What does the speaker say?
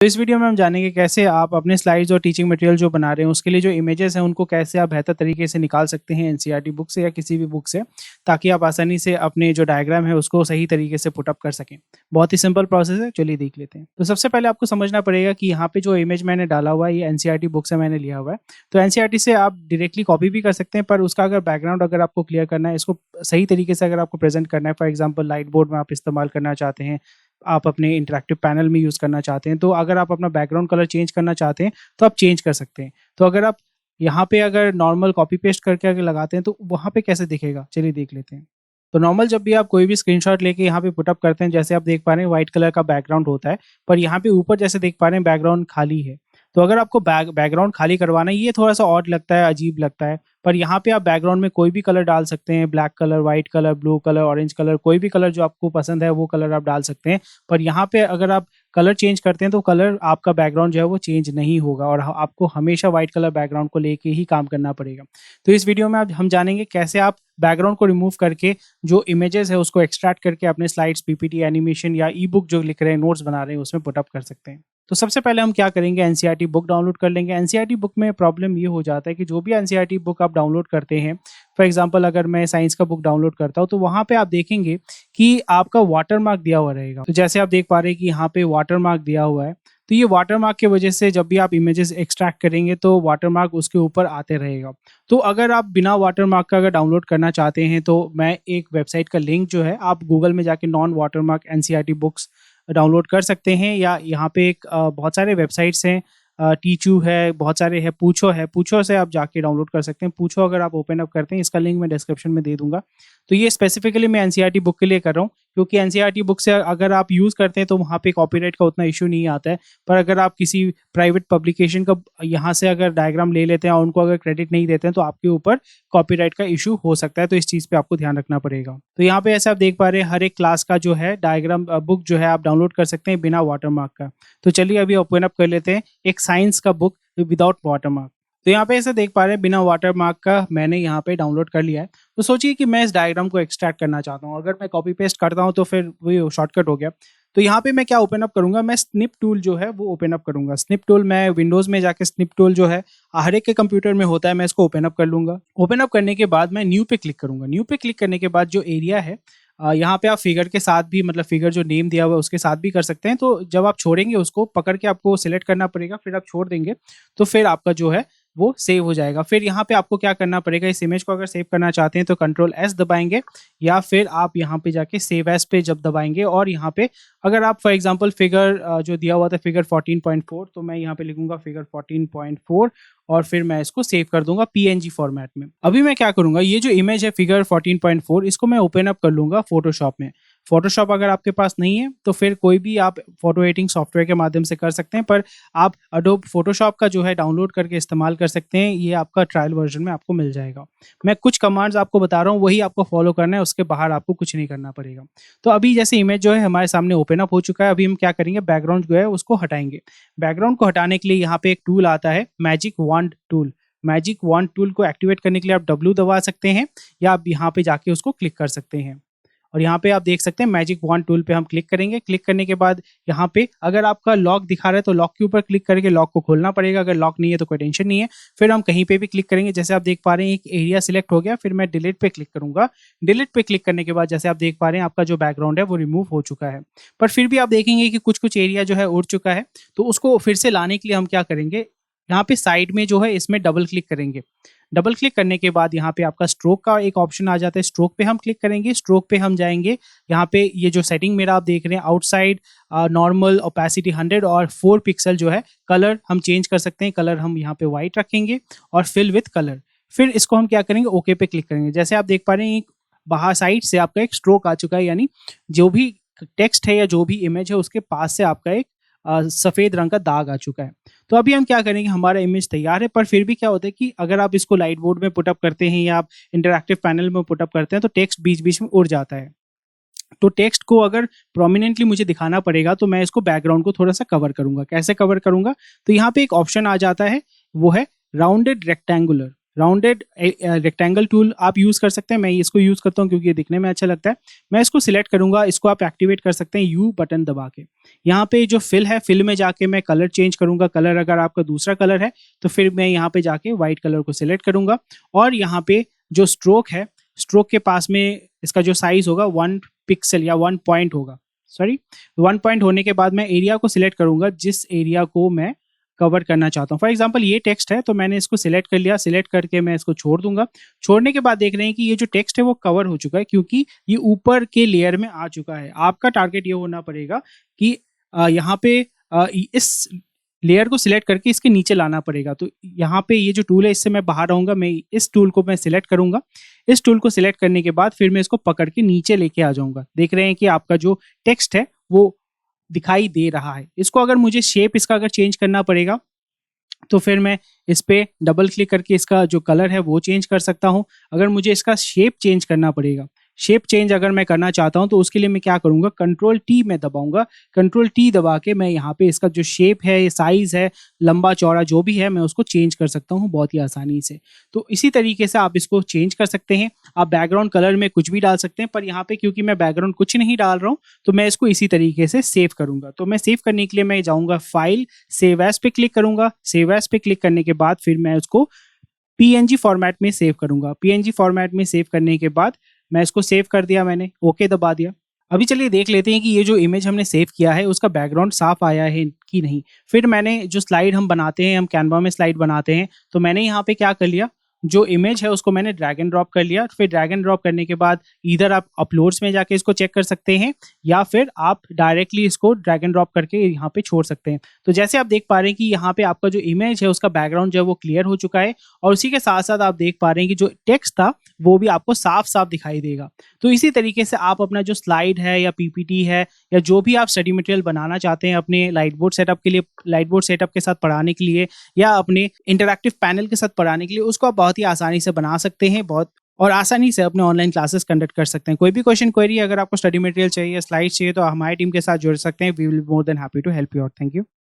तो इस वीडियो में हम जानेंगे कैसे आप अपने स्लाइड्स और टीचिंग मटेरियल जो बना रहे हैं उसके लिए जो इमेजेस हैं उनको कैसे आप बेहतर तरीके से निकाल सकते हैं एनसीईआरटी बुक से या किसी भी बुक से, ताकि आप आसानी से अपने जो डायग्राम है उसको सही तरीके से पुट अप कर सकें। बहुत ही सिंपल प्रोसेस है, चलिए देख लेते हैं। तो सबसे पहले आपको समझना पड़ेगा कि यहाँ पे जो इमेज मैंने डाला हुआ है ये एनसीईआरटी बुक से मैंने लिया हुआ है। तो एनसीईआरटी से आप डायरेक्टली कॉपी भी कर सकते हैं, पर उसका अगर बैकग्राउंड अगर आपको क्लियर करना है, इसको सही तरीके से अगर आपको प्रेजेंट करना है, फॉर एग्जाम्पल लाइट बोर्ड में आप इस्तेमाल करना चाहते हैं, आप अपने इंटरैक्टिव पैनल में यूज़ करना चाहते हैं, तो अगर आप अपना बैकग्राउंड कलर चेंज करना चाहते हैं तो आप चेंज कर सकते हैं। तो अगर आप यहाँ पे अगर नॉर्मल कॉपी पेस्ट करके अगर लगाते हैं तो वहाँ पे कैसे दिखेगा, चलिए देख लेते हैं। तो नॉर्मल जब भी आप कोई भी स्क्रीनशॉट लेके यहाँ पे पुट अप करते हैं, जैसे आप देख पा रहे हैं व्हाइट कलर का बैकग्राउंड होता है, पर यहाँ पे ऊपर जैसे देख पा रहे हैं बैकग्राउंड खाली है। तो अगर आपको बैकग्राउंड खाली करवाना है, ये थोड़ा-सा ऑड लगता है, अजीब लगता है, पर यहाँ पे आप बैकग्राउंड में कोई भी कलर डाल सकते हैं, black colour, white colour, blue colour, orange colour, कोई भी कलर जो आपको पसंद है वो कलर आप डाल सकते हैं। पर यहाँ पे अगर आप कलर चेंज करते हैं तो कलर आपका बैकग्राउंड जो है वो चेंज नहीं होगा और आपको हमेशा व्हाइट कलर बैकग्राउंड को लेके ही काम करना पड़ेगा। तो इस वीडियो में अब हम जानेंगे कैसे आप बैकग्राउंड को रिमूव करके जो इमेजेस है उसको एक्सट्रैक्ट करके अपने स्लाइड्स, पीपीटी, एनिमेशन या ई बुक जो लिख रहे हैं, नोट्स बना रहे हैं, उसमें पुट अप कर सकते हैं। तो सबसे पहले हम क्या करेंगे, एनसीईआरटी बुक डाउनलोड कर लेंगे। एनसीईआरटी बुक में प्रॉब्लम ये हो जाता है कि जो भी एनसीईआरटी बुक आप डाउनलोड करते हैं, फॉर एग्जांपल अगर मैं साइंस का बुक डाउनलोड करता हूँ तो वहाँ पे आप देखेंगे कि आपका वाटरमार्क दिया हुआ रहेगा। तो जैसे आप देख पा रहे हैं कि यहाँ पे वाटरमार्क दिया हुआ है, तो ये वाटरमार्क की वजह से जब भी आप इमेजेस एक्सट्रैक्ट करेंगे तो वाटरमार्क उसके ऊपर आते रहेगा। तो अगर आप बिना वाटरमार्क का अगर डाउनलोड करना चाहते हैं तो मैं एक वेबसाइट का लिंक जो है आप गूगल में जाके non watermark NCERT books download कर सकते हैं, या यहाँ पे एक बहुत सारे वेबसाइट्स हैं, टीचू है, बहुत सारे हैं, पूछो है, पूछो से आप जाके डाउनलोड कर सकते हैं। पूछो अगर आप ओपन अप करते हैं, इसका लिंक मैं डिस्क्रिप्शन में दे दूंगा। तो ये स्पेसिफिकली मैं एनसीईआरटी बुक के लिए कर रहा हूँ, क्योंकि एनसीईआरटी बुक से अगर आप यूज़ करते हैं तो वहाँ पे कॉपीराइट का उतना इशू नहीं आता है। पर अगर आप किसी प्राइवेट पब्लिकेशन का यहाँ से अगर डायग्राम ले लेते हैं और उनको अगर क्रेडिट नहीं देते हैं तो आपके ऊपर कॉपीराइट का इशू हो सकता है। तो इस चीज़ पे आपको ध्यान रखना पड़ेगा। तो यहाँ पे ऐसे आप देख पा रहे हैं हर एक क्लास का जो है डायग्राम बुक जो है आप डाउनलोड कर सकते हैं बिना वाटरमार्क का। तो चलिए अभी ओपन अप कर लेते हैं एक साइंस का बुक विदाउट वाटरमार्क। तो यहाँ पे ऐसे देख पा रहे हैं बिना वाटरमार्क का मैंने यहाँ पे डाउनलोड कर लिया है। तो सोचिए कि मैं इस डायग्राम को एक्सट्रैक्ट करना चाहता हूँ, अगर मैं कॉपी पेस्ट करता हूँ तो फिर वो शॉर्टकट हो गया। तो यहाँ पे मैं क्या ओपन अप करूंगा, मैं स्निप टूल जो है वो ओपन अप करूंगा। स्निप टूल मैं विंडोज में जाके स्निप टूल जो है हर एक के कंप्यूटर में होता है, मैं इसको ओपन अप कर लूंगा। ओपन अप करने के बाद मैं न्यू पे क्लिक करूंगा। न्यू पे क्लिक करने के बाद जो एरिया है यहाँ पे आप फिगर के साथ भी, मतलब फिगर जो नेम दिया हुआ है उसके साथ भी कर सकते हैं। तो जब आप छोड़ेंगे उसको पकड़ के आपको सिलेक्ट करना पड़ेगा, फिर आप छोड़ देंगे तो फिर आपका जो है वो सेव हो जाएगा। फिर यहाँ पे आपको क्या करना पड़ेगा, इस इमेज को अगर सेव करना चाहते हैं तो कंट्रोल एस दबाएंगे, या फिर आप यहाँ पे जाके सेव एज पे जब दबाएंगे और यहाँ पे अगर आप फॉर एग्जांपल फिगर जो दिया हुआ था फिगर 14.4, तो मैं यहाँ पे लिखूंगा फिगर 14.4 और फिर मैं इसको सेव कर दूंगा पीएनजी फॉर्मेट में। अभी मैं क्या करूंगा, ये जो इमेज है फिगर 14.4 इसको मैं ओपन अप कर लूंगा फोटोशॉप में। फोटोशॉप अगर आपके पास नहीं है तो फिर कोई भी आप फोटो एडिटिंग सॉफ्टवेयर के माध्यम से कर सकते हैं, पर आप अडोब फोटोशॉप का जो है डाउनलोड करके इस्तेमाल कर सकते हैं। ये आपका ट्रायल वर्जन में आपको मिल जाएगा। मैं कुछ कमांड्स आपको बता रहा हूँ, वही आपको फॉलो करना है, उसके बाहर आपको कुछ नहीं करना पड़ेगा। तो अभी जैसे इमेज जो है हमारे सामने ओपन अप हो चुका है। अभी हम क्या करेंगे, बैकग्राउंड जो है उसको हटाएंगे। बैकग्राउंड को हटाने के लिए यहाँ पे एक टूल आता है, magic wand tool. Magic wand tool को एक्टिवेट करने के लिए आप डब्ल्यू दबा सकते हैं, या आप यहाँ पे जाके उसको क्लिक कर सकते हैं। और यहाँ पे आप देख सकते हैं मैजिक वॉन्ड टूल पे हम क्लिक करेंगे। क्लिक करने के बाद यहाँ पे अगर आपका लॉक दिखा रहा है तो लॉक के ऊपर क्लिक करके लॉक को खोलना पड़ेगा। अगर लॉक नहीं है तो कोई टेंशन नहीं है। फिर हम कहीं पे भी क्लिक करेंगे, जैसे आप देख पा रहे हैं एक एरिया सिलेक्ट हो गया। फिर मैं डिलीट पे क्लिक करूंगा। डिलीट पे क्लिक करने के बाद जैसे आप देख पा रहे हैं आपका जो बैकग्राउंड है वो रिमूव हो चुका है। पर फिर भी आप देखेंगे कि कुछ कुछ एरिया जो है उड़ चुका है। तो उसको फिर से लाने के लिए हम क्या करेंगे, यहाँ पे साइड में जो है इसमें डबल क्लिक करेंगे। डबल क्लिक करने के बाद यहाँ पे आपका स्ट्रोक का एक ऑप्शन आ जाता है। स्ट्रोक पे हम क्लिक करेंगे। स्ट्रोक पे हम जाएंगे, यहाँ पे ये जो सेटिंग मेरा आप देख रहे हैं आउटसाइड नॉर्मल ओपेसिटी 100 और 4 पिक्सल जो है कलर हम चेंज कर सकते हैं। कलर हम यहाँ पे वाइट रखेंगे और फिल विथ कलर। फिर इसको हम क्या करेंगे, ओके पे क्लिक करेंगे। जैसे आप देख पा रहे हैं बाहर साइड से आपका एक स्ट्रोक आ चुका है, यानी जो भी टेक्स्ट है या जो भी इमेज है उसके पास से आपका एक सफेद रंग का दाग आ चुका है। तो अभी हम क्या करेंगे, हमारा इमेज तैयार है, पर फिर भी क्या होता है कि अगर आप इसको लाइट बोर्ड में पुटअप करते हैं या आप इंटरैक्टिव पैनल में पुटअप करते हैं तो टेक्स्ट बीच बीच में उड़ जाता है। तो टेक्स्ट को अगर प्रोमिनेंटली मुझे दिखाना पड़ेगा तो मैं इसको बैकग्राउंड को थोड़ा सा कवर करूंगा। कैसे कवर करूंगा, तो यहाँ पे एक ऑप्शन आ जाता है, वो है rounded rectangular. Rounded rectangle tool आप यूज़ कर सकते हैं। मैं इसको यूज़ करता हूँ क्योंकि ये दिखने में अच्छा लगता है। मैं इसको सिलेक्ट करूँगा, इसको आप एक्टिवेट कर सकते हैं यू बटन दबा के। यहाँ पे जो फिल है, फिल में जाके मैं कलर चेंज करूँगा। कलर अगर आपका दूसरा कलर है तो फिर मैं यहाँ पे जाके वाइट कलर को सिलेक्ट करूँगा और यहाँ पे जो स्ट्रोक है, स्ट्रोक के पास में इसका जो साइज़ होगा 1 पिक्सल या 1 पॉइंट होगा, सॉरी 1 पॉइंट होने के बाद मैं एरिया को सिलेक्ट करूँगा जिस एरिया को मैं कवर करना चाहता हूँ। फॉर एग्जांपल ये टेक्स्ट है तो मैंने इसको सिलेक्ट कर लिया, सिलेक्ट करके मैं इसको छोड़ दूंगा। छोड़ने के बाद देख रहे हैं कि ये जो टेक्स्ट है वो कवर हो चुका है क्योंकि ये ऊपर के लेयर में आ चुका है। आपका टारगेट ये होना पड़ेगा कि यहाँ पे इस लेयर को सिलेक्ट करके इसके नीचे लाना पड़ेगा। तो यहाँ पे ये जो टूल है इससे मैं बाहर रहूँगा, मैं इस टूल को मैं सिलेक्ट करूँगा। इस टूल को सिलेक्ट करने के बाद फिर मैं इसको पकड़ के नीचे लेके आ जाऊँगा। देख रहे हैं कि आपका जो टेक्स्ट है वो दिखाई दे रहा है। इसको अगर मुझे शेप इसका अगर चेंज करना पड़ेगा तो फिर मैं इस पे डबल क्लिक करके इसका जो कलर है वो चेंज कर सकता हूँ। अगर मुझे इसका शेप चेंज करना पड़ेगा, शेप चेंज अगर मैं करना चाहता हूँ तो उसके लिए मैं क्या करूँगा, कंट्रोल टी में दबाऊंगा। कंट्रोल टी दबा के मैं यहाँ पे इसका जो शेप है, साइज है, लंबा चौड़ा जो भी है मैं उसको चेंज कर सकता हूँ बहुत ही आसानी से। तो इसी तरीके से आप इसको चेंज कर सकते हैं। आप बैकग्राउंड कलर में कुछ भी डाल सकते हैं, पर यहाँ पे क्योंकि मैं बैकग्राउंड कुछ नहीं डाल रहा हूँ तो मैं इसको इसी तरीके से सेव करूँगा। तो मैं सेव करने के लिए मैं जाऊँगा फाइल, सेव एज पे क्लिक करूँगा। सेव एज पे क्लिक करने के बाद फिर मैं उसको पीएनजी फॉर्मेट में सेव करूँगा। पीएनजी फॉर्मेट में सेव करने के बाद मैं इसको सेव कर दिया, मैंने ओके दबा दिया। अभी चलिए देख लेते हैं कि ये जो इमेज हमने सेव किया है उसका बैकग्राउंड साफ आया है कि नहीं। फिर मैंने जो स्लाइड हम बनाते हैं, हम कैनवा में स्लाइड बनाते हैं, तो मैंने यहाँ पे क्या कर लिया, जो इमेज है उसको मैंने ड्रैग एंड ड्रॉप कर लिया। फिर ड्रैग एंड ड्रॉप करने के बाद इधर आप अपलोड्स में जाके इसको चेक कर सकते हैं या फिर आप डायरेक्टली इसको ड्रैग एंड ड्रॉप करके यहाँ पे छोड़ सकते हैं। तो जैसे आप देख पा रहे हैं कि यहाँ पे आपका जो इमेज है उसका बैकग्राउंड जो है वो क्लियर हो चुका है और उसी के साथ साथ आप देख पा रहे हैं कि जो टेक्स्ट था वो भी आपको साफ साफ दिखाई देगा। तो इसी तरीके से आप अपना जो स्लाइड है या पीपीटी है या जो भी आप स्टडी मटेरियल बनाना चाहते हैं अपने लाइट बोर्ड सेटअप के लिए, लाइट बोर्ड सेटअप के साथ पढ़ाने के लिए या अपने इंटरैक्टिव पैनल के साथ पढ़ाने के लिए, उसको आप बहुत ही आसानी से बना सकते हैं बहुत और आसानी से अपने ऑनलाइन क्लासेस कंडक्ट कर सकते हैं। कोई भी क्वेश्चन क्वेरी अगर आपको स्टडी मटेरियल चाहिए, स्लाइड चाहिए तो हमारी टीम के साथ जुड़ सकते हैं। We will be more than happy to help you out. Thank you.